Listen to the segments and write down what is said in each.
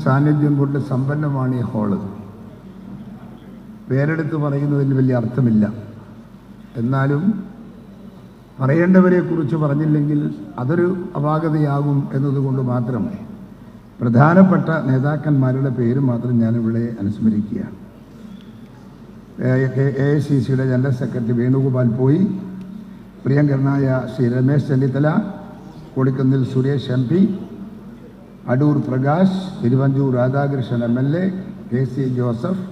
സാന്നിധ്യം കൊണ്ട് സമ്പന്നമാണ് ഈ ഹാള്. പേരെടുത്ത് പറയുന്നതിൽ വലിയ അർത്ഥമില്ല. എന്നാലും പറയേണ്ടവരെ കുറിച്ച് പറഞ്ഞില്ലെങ്കിൽ അതൊരു അപാകതയാകും എന്നതുകൊണ്ട് മാത്രം പ്രധാനപ്പെട്ട നേതാക്കന്മാരുടെ പേര് മാത്രം ഞാനിവിടെ അനുസ്മരിക്കുകയാണ്. AICCയുടെ ജനറൽ സെക്രട്ടറി വേണുഗോപാൽ പോയി, പ്രിയങ്കരനായ Shri Ramesh Chennithala, Kodikunnil Suresh MP, Adoor Prakash, Thiruvanchoor Radhakrishnan MLA, KC Joseph,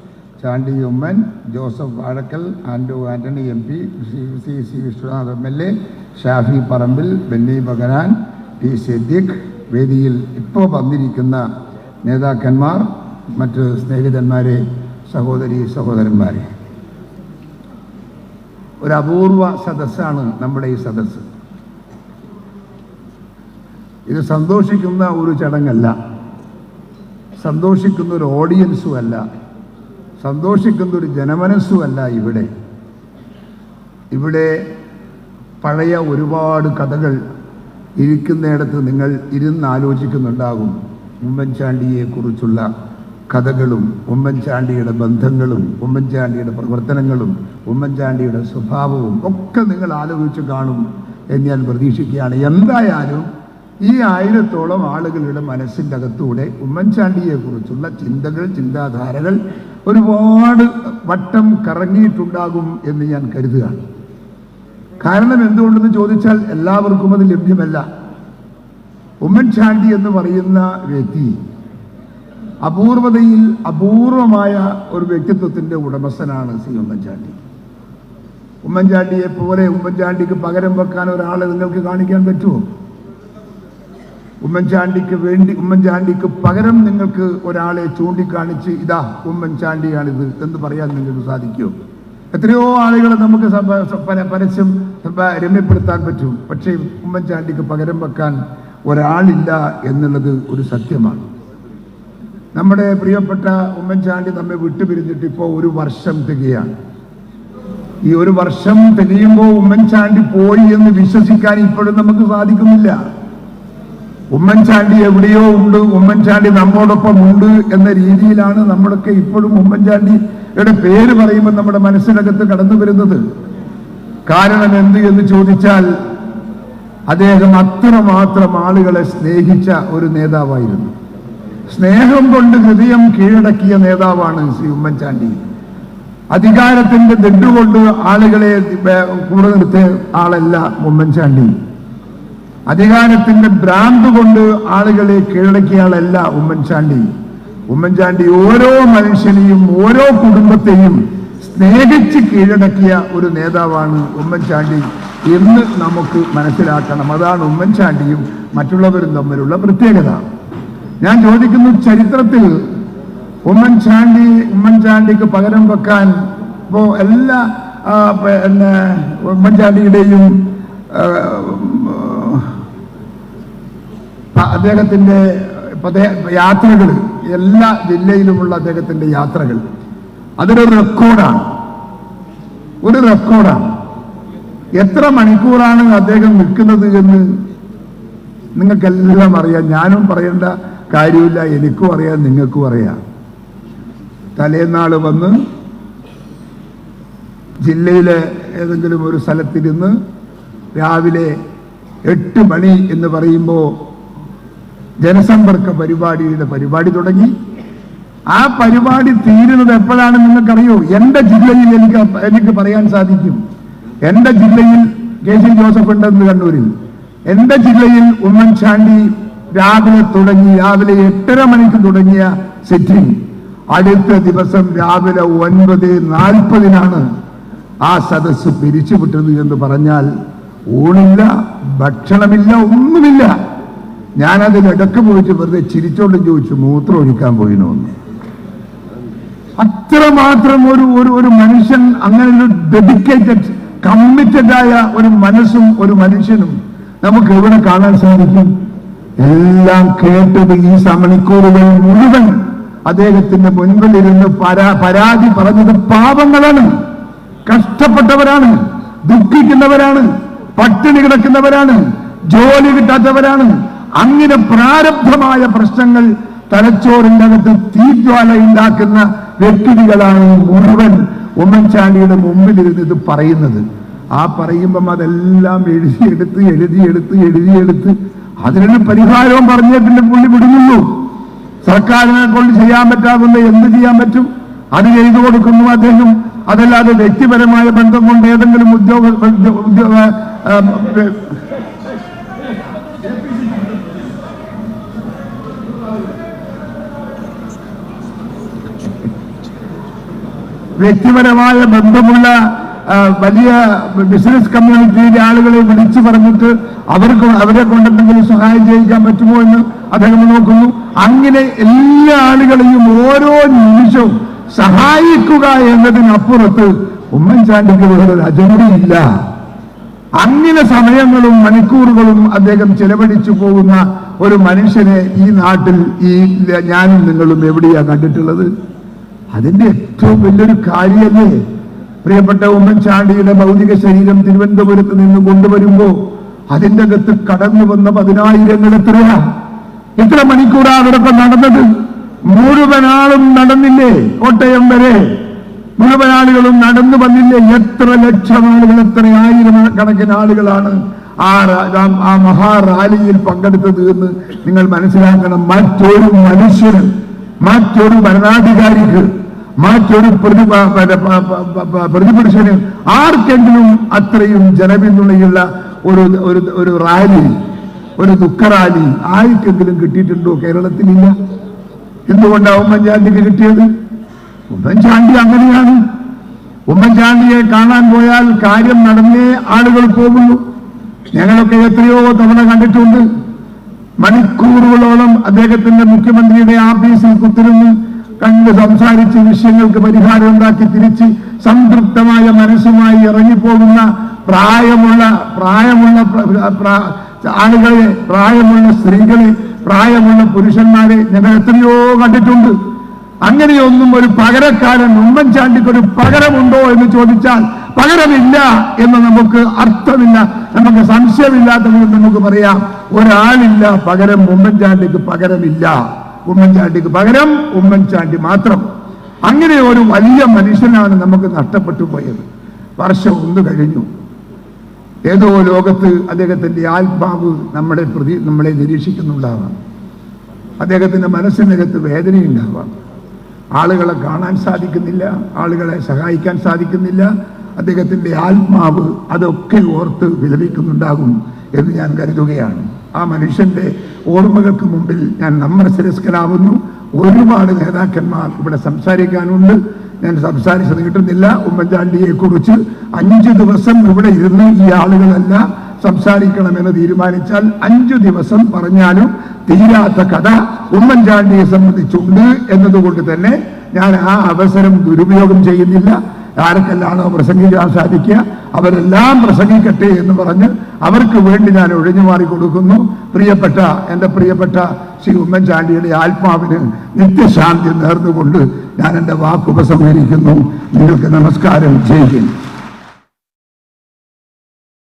Chandy Oommen, Joseph Vazhakkal, Anto Antony MP, CC Viswanath MLA, Shafi Parambil, Benny Behanan, T Siddique, വേദിയിൽ ഇപ്പോൾ വന്നിരിക്കുന്ന നേതാക്കന്മാർ, മറ്റ് സ്നേഹിതന്മാരെ, സഹോദരി സഹോദരന്മാരെ, ഒരു അപൂർവ സദസ്സാണ് നമ്മുടെ ഈ സദസ്സ്. ഇത് സന്തോഷിക്കുന്ന ഒരു ചടങ്ങല്ല, സന്തോഷിക്കുന്ന ഒരു ഓഡിയൻസും അല്ല, സന്തോഷിക്കുന്ന ഒരു ജനമനസ്സുമല്ല. ഇവിടെ പഴയ ഒരുപാട് കഥകൾ ഇരിക്കുന്നിടത്ത് നിങ്ങൾ ഇരുന്നാലോചിക്കുന്നുണ്ടാകും. ഉമ്മൻചാണ്ടിയെക്കുറിച്ചുള്ള കഥകളും ഉമ്മൻചാണ്ടിയുടെ ബന്ധങ്ങളും ഉമ്മൻചാണ്ടിയുടെ പ്രവർത്തനങ്ങളും ഉമ്മൻചാണ്ടിയുടെ സ്വഭാവവും ഒക്കെ നിങ്ങൾ ആലോചിച്ച് കാണും എന്ന് ഞാൻ പ്രതീക്ഷിക്കുകയാണ്. എന്തായാലും ഈ 1000-ഓളം ആളുകളുടെ മനസ്സിൻ്റെ അകത്തൂടെ ഉമ്മൻചാണ്ടിയെക്കുറിച്ചുള്ള ചിന്തകൾ, ചിന്താധാരകൾ ഒരുപാട് വട്ടം കറങ്ങിയിട്ടുണ്ടാകും എന്ന് ഞാൻ കരുതുകയാണ്. കാരണം എന്തുകൊണ്ടെന്ന് ചോദിച്ചാൽ എല്ലാവർക്കും അത് ലഭ്യമല്ല. ഉമ്മൻചാണ്ടി എന്ന് പറയുന്ന വ്യക്തി അപൂർവമായ ഒരു വ്യക്തിത്വത്തിൻ്റെ ഉടമസ്ഥനാണ് ശ്രീ ഉമ്മൻചാണ്ടി. ഉമ്മൻചാണ്ടിയെ പോലെ ഉമ്മൻചാണ്ടിക്ക് പകരം വെക്കാൻ ഒരാളെ നിങ്ങൾക്ക് കാണിക്കാൻ പറ്റുമോ? ഉമ്മൻചാണ്ടിക്ക് പകരം നിങ്ങൾക്ക് ഒരാളെ ചൂണ്ടിക്കാണിച്ച് ഇതാ ഉമ്മൻചാണ്ടിയാണിത് എന്ന് പറയാൻ നിങ്ങൾക്ക് സാധിക്കുമോ? എത്രയോ ആളുകളെ നമുക്ക് പരസ്യം രമ്യപ്പെടുത്താൻ പറ്റും. പക്ഷേ ഉമ്മൻചാണ്ടിക്ക് പകരം വെക്കാൻ ഒരാളില്ല എന്നുള്ളത് ഒരു സത്യമാണ്. നമ്മുടെ പ്രിയപ്പെട്ട ഉമ്മൻചാണ്ടി നമ്മെ വിട്ടുപിരിഞ്ഞിട്ട് ഇപ്പോൾ 1 വർഷം തികയാണ്. ഈ 1 വർഷം തികയുമ്പോൾ ഉമ്മൻചാണ്ടി പോയി എന്ന് വിശ്വസിക്കാൻ ഇപ്പോഴും നമുക്ക് സാധിക്കുന്നില്ല. ഉമ്മൻചാണ്ടി എവിടെയോ ഉണ്ട്, ഉമ്മൻചാണ്ടി നമ്മോടൊപ്പം ഉണ്ട് എന്ന രീതിയിലാണ് നമ്മളൊക്കെ ഇപ്പോഴും ഉമ്മൻചാണ്ടിയുടെ പേര് പറയുമ്പോൾ നമ്മുടെ മനസ്സിനകത്ത് കടന്നു വരുന്നത്. കാരണം എന്ത് എന്ന് ചോദിച്ചാൽ അദ്ദേഹം അത്രമാത്രം ആളുകളെ സ്നേഹിച്ച ഒരു നേതാവായിരുന്നു. സ്നേഹം കൊണ്ട് ഹൃദയം കീഴടക്കിയ നേതാവാണ് ശ്രീ ഉമ്മൻചാണ്ടി. അധികാരത്തിന്റെ ദണ്ടുകൊണ്ട് ആളുകളെ കൂടെ നിർത്തിയ ആളല്ല ഉമ്മൻചാണ്ടി. അധികാരത്തിന്റെ ഭ്രാന്ത് കൊണ്ട് ആളുകളെ കീഴടക്കിയ ആളല്ല ഉമ്മൻചാണ്ടി. ഉമ്മൻചാണ്ടി ഓരോ മനുഷ്യനെയും ഓരോ കുടുംബത്തെയും സ്നേഹിച്ച് കീഴടക്കിയ ഒരു നേതാവാണ് ഉമ്മൻചാണ്ടി എന്ന് നമുക്ക് മനസ്സിലാക്കണം. അതാണ് ഉമ്മൻചാണ്ടിയും മറ്റുള്ളവരും തമ്മിലുള്ള പ്രത്യേകത. ഞാൻ ചോദിക്കുന്നു, ചരിത്രത്തിൽ ഉമ്മൻചാണ്ടിക്ക് പകരം വെക്കാൻ ഇപ്പോൾ എല്ലാ ഉമ്മൻചാണ്ടിയുടെയും അദ്ദേഹത്തിൻ്റെ യാത്രകൾ, എല്ലാ ജില്ലയിലുമുള്ള അദ്ദേഹത്തിൻ്റെ യാത്രകൾ, അതൊരു റെക്കോർഡാണ്. എത്ര മണിക്കൂറാണ് അദ്ദേഹം നിൽക്കുന്നത് എന്ന് നിങ്ങൾക്കെല്ലാം അറിയാം. ഞാനും പറയേണ്ട കാര്യമില്ല, എനിക്കും അറിയാം, നിങ്ങൾക്കും അറിയാം. തലേന്നാൾ വന്ന് ജില്ലയിലെ ഏതെങ്കിലും ഒരു സ്ഥലത്തിരുന്ന് രാവിലെ 8 മണി എന്ന് പറയുമ്പോൾ ജനസമ്പർക്ക പരിപാടി തുടങ്ങി. ആ പരിപാടി തീരുന്നത് എപ്പോഴാണെന്ന് നിങ്ങൾക്കറിയോ? എൻ്റെ ജില്ലയിൽ എനിക്ക് പറയാൻ സാധിക്കും. എൻ്റെ ജില്ലയിൽ KC ജോസഫ് ഉണ്ടെന്ന് കണ്ണൂരിൽ. എൻ്റെ ജില്ലയിൽ ഉമ്മൻചാണ്ടി രാവിലെ 8:30 മണിക്ക് തുടങ്ങിയ സിറ്റിംഗ് അടുത്ത ദിവസം രാവിലെ 9:40 ആ സദസ്സ് പിരിച്ചുവിട്ടത് എന്ന് പറഞ്ഞാൽ ഊണില്ല, ഭക്ഷണമില്ല, ഒന്നുമില്ല. ഞാനതിലിടക്ക് പോയിട്ട് വെറുതെ ചിരിച്ചോണ്ടും ചോദിച്ചു, മൂത്രം ഒഴിക്കാൻ പോയിനോ എന്ന്. അത്രമാത്രം ഒരു മനുഷ്യൻ, അങ്ങനെ ഒരു ഡെഡിക്കേറ്റഡ് കമ്മിറ്റഡായ ഒരു മനസ്സും ഒരു മനുഷ്യനും നമുക്ക് എവിടെ കാണാൻ സാധിക്കും? എല്ലാം കേട്ടത് ഈ മണിക്കൂറുകൾ മുഴുവൻ അദ്ദേഹത്തിന്റെ മുൻപിലിരുന്ന് പരാതി പറഞ്ഞത് പാവങ്ങളാണ്, കഷ്ടപ്പെട്ടവരാണ്, ദുഃഖിക്കുന്നവരാണ്, പട്ടിണി കിടക്കുന്നവരാണ്, ജോലി കിട്ടാത്തവരാണ്. അങ്ങനെ പ്രാരബ്ധമായ പ്രശ്നങ്ങൾ തലച്ചോറിന്റെ അകത്ത് തീജ്വാല ഉണ്ടാക്കുന്ന വ്യക്തികളാണ് മുഴുവൻ ഉമ്മൻചാണ്ടിയുടെ മുമ്പിലിരുന്ന് ഇത് പറയുന്നത്. ആ പറയുമ്പം അതെല്ലാം എഴുതിയെടുത്ത് അതിനൊരു പരിഹാരവും പറഞ്ഞേ പിന്നെ പുള്ളി വിടുന്നുള്ളൂ. സർക്കാരിനെ കൊണ്ട് ചെയ്യാൻ പറ്റാവുന്ന എന്ത് ചെയ്യാൻ പറ്റും അത് ചെയ്തു കൊടുക്കുന്നു അദ്ദേഹം. അതല്ലാതെ വ്യക്തിപരമായ ബന്ധം കൊണ്ട് ഏതെങ്കിലും വ്യക്തിപരമായ ബന്ധമുള്ള വലിയ ബിസിനസ് കമ്മ്യൂണിറ്റിയിലെ ആളുകളെ വിളിച്ചു പറഞ്ഞിട്ട് അവരെ കൊണ്ടെന്തെങ്കിലും സഹായം ചെയ്യിക്കാൻ പറ്റുമോ എന്ന് അദ്ദേഹം നോക്കുന്നു. അങ്ങനെ എല്ലാ ആളുകളെയും ഓരോ നിമിഷവും സഹായിക്കുക എന്നതിനപ്പുറത്ത് ഉമ്മൻചാണ്ടിക്ക് വേറൊരു അജണ്ടയില്ല. അങ്ങനെ സമയങ്ങളും മണിക്കൂറുകളും അദ്ദേഹം ചെലവഴിച്ചു പോകുന്ന ഒരു മനുഷ്യനെ ഈ നാട്ടിൽ ഞാനും നിങ്ങളും എവിടെയാ കണ്ടിട്ടുള്ളത്? അതിന്റെ ഏറ്റവും വലിയൊരു കാര്യമല്ലേ പ്രിയപ്പെട്ട ഉമ്മൻചാണ്ടിയുടെ ഭൗതിക ശരീരം തിരുവനന്തപുരത്ത് നിന്ന് കൊണ്ടുവരുമ്പോ അതിന്റെ അകത്ത് കടന്നു വന്ന 10,000 എത്രയാ? എത്ര മണിക്കൂറാ അവരൊക്കെ നടന്നത്? മുഴുവൻ ആളും നടന്നില്ലേ? കോട്ടയം വരെ മുഴുവൻ ആളുകളും നടന്നു വന്നില്ലേ? എത്ര ലക്ഷം ആളുകൾ, എത്ര ആയിരം കണക്കിന് ആളുകളാണ് ആ മഹാറാലിയിൽ പങ്കെടുത്തത് എന്ന് നിങ്ങൾ മനസ്സിലാക്കണം. മറ്റൊരു മനുഷ്യന്, മറ്റൊരു ഭരണാധികാരിക്ക്, മറ്റൊരു പ്രതിപക്ഷന് ആർക്കെങ്കിലും അത്രയും ജനപിന്തുണയുള്ള ഒരു റാലി, ഒരു ദുഃഖറാലി ആർക്കെങ്കിലും കിട്ടിയിട്ടുണ്ടോ? കേരളത്തിലില്ല. എന്തുകൊണ്ടാണ് ഉമ്മൻചാണ്ടിക്ക് കിട്ടിയത്? ഉമ്മൻചാണ്ടി അങ്ങനെയാണ്. ഉമ്മൻചാണ്ടിയെ കാണാൻ പോയാൽ കാര്യം നടന്നേ ആളുകൾ പോകുള്ളൂ. ഞങ്ങളൊക്കെ എത്രയോ തവണ കണ്ടിട്ടുണ്ട്. മണിക്കൂറുകളോളം അദ്ദേഹത്തിന്റെ മുഖ്യമന്ത്രിയുടെ ആഫീസിൽ കുത്തിരുന്ന് കണ്ട് സംസാരിച്ച് വിഷയങ്ങൾക്ക് പരിഹാരം ഉണ്ടാക്കി തിരിച്ച് സംതൃപ്തമായ മനസ്സുമായി ഇറങ്ങിപ്പോകുന്ന പ്രായമുള്ള ആളുകളെ, പ്രായമുള്ള സ്ത്രീകളെ, പ്രായമുള്ള പുരുഷന്മാരെ ഞങ്ങൾ എത്രയോ കണ്ടിട്ടുണ്ട്. അങ്ങനെയൊന്നും ഒരു പകരക്കാരൻ ഉമ്മൻചാണ്ടിക്ക് ഒരു പകരമുണ്ടോ എന്ന് ചോദിച്ചാൽ പകരമില്ല എന്ന് നമുക്ക് അർത്ഥമില്ല, നമുക്ക് സംശയമില്ലാത്തത് നമുക്ക് പറയാം. ഒരാളില്ല പകരം, ഉമ്മൻചാണ്ടിക്ക് പകരമില്ല. ഉമ്മൻചാണ്ടിക്ക് പകരം ഉമ്മൻചാണ്ടി മാത്രം. അങ്ങനെ ഒരു വലിയ മനുഷ്യനാണ് നമുക്ക് നഷ്ടപ്പെട്ടു പോയത്. വർഷം 1 കഴിഞ്ഞു. ഏതോ ലോകത്ത് അദ്ദേഹത്തിന്റെ ആത്മാവ് നമ്മളെ നിരീക്ഷിക്കുന്നുണ്ടാവാം. അദ്ദേഹത്തിന്റെ മനസ്സിനകത്ത് വേദനയുണ്ടാവാം. ആളുകളെ കാണാൻ സാധിക്കുന്നില്ല, ആളുകളെ സഹായിക്കാൻ സാധിക്കുന്നില്ല. അദ്ദേഹത്തിന്റെ ആത്മാവ് അതൊക്കെ ഓർത്ത് വിലപിക്കുന്നുണ്ടാകും എന്ന് ഞാൻ കരുതുകയാണ്. ആ മനുഷ്യന്റെ ഓർമ്മകൾക്ക് മുമ്പിൽ ഞാൻ നമ്രശിരസ്കനാവുന്നു. ഒരുപാട് നേതാക്കന്മാർ ഇവിടെ സംസാരിക്കാനുണ്ട്, ഞാൻ സംസാരിച്ചത് കിട്ടുന്നില്ല. ഉമ്മൻചാണ്ടിയെ കുറിച്ച് 5 ദിവസം ഇവിടെ ഇരുന്ന് ഈ ആളുകളെല്ലാം സംസാരിക്കണമെന്ന് തീരുമാനിച്ചാൽ 5 ദിവസം പറഞ്ഞാലും തീരാത്ത കഥ ഉമ്മൻചാണ്ടിയെ സംബന്ധിച്ചുണ്ട് എന്നതുകൊണ്ട് തന്നെ ഞാൻ ആ അവസരം ദുരുപയോഗം ചെയ്യുന്നില്ല. ആർക്കെല്ലാണോ പ്രസംഗിക്കാൻ സാധിക്കുക അവരെല്ലാം പ്രസംഗിക്കട്ടെ എന്ന് പറഞ്ഞ് അവർക്ക് വേണ്ടി ഞാൻ ഒഴിഞ്ഞു മാറി കൊടുക്കുന്നു. എൻ്റെ പ്രിയപ്പെട്ട ശ്രീ ഉമ്മൻചാണ്ടിയുടെ ആത്മാവിന് നിത്യശാന്തി നേർന്നുകൊണ്ട് ഞാൻ എൻ്റെ വാക്ക് ഉപസംഹരിക്കുന്നു. നിങ്ങൾക്ക് നമസ്കാരം ചെയ്യുന്നു.